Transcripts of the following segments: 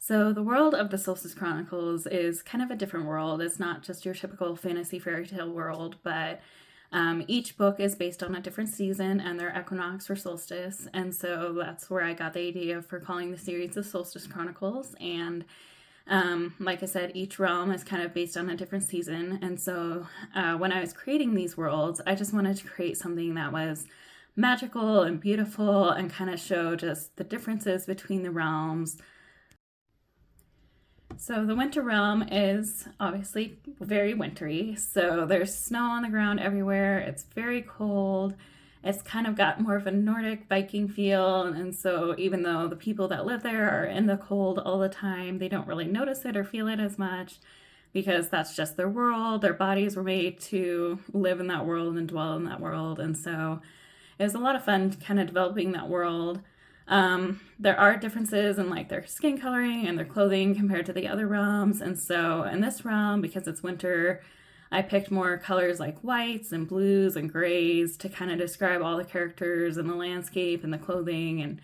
So, the world of the Solstice Chronicles is kind of a different world. It's not just your typical fantasy fairy tale world, but each book is based on a different season and their equinox or solstice. And so that's where I got the idea for calling the series the Solstice Chronicles. And like I said, each realm is kind of based on a different season. And so when I was creating these worlds, I just wanted to create something that was magical and beautiful and kind of show just the differences between the realms. So the winter realm is obviously very wintry. So there's snow on the ground everywhere. It's very cold. It's kind of got more of a Nordic Viking feel. And so even though the people that live there are in the cold all the time, they don't really notice it or feel it as much because that's just their world. Their bodies were made to live in that world and dwell in that world. And so it was a lot of fun kind of developing that world. There are differences in like their skin coloring and their clothing compared to the other realms. And so in this realm, because it's winter, I picked more colors like whites and blues and grays to kind of describe all the characters and the landscape and the clothing and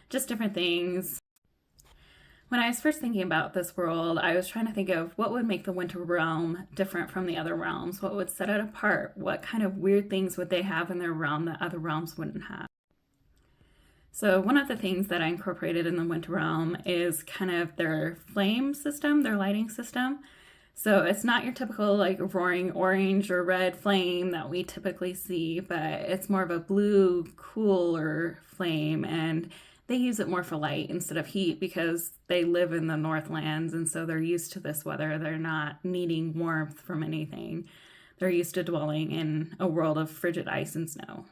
just different things. When I was first thinking about this world, I was trying to think of what would make the winter realm different from the other realms. What would set it apart? What kind of weird things would they have in their realm that other realms wouldn't have? So one of the things that I incorporated in the winter realm is kind of their flame system, their lighting system. So it's not your typical like roaring orange or red flame that we typically see, but it's more of a blue, cooler flame, and they use it more for light instead of heat because they live in the Northlands, and so they're used to this weather. They're not needing warmth from anything. They're used to dwelling in a world of frigid ice and snow.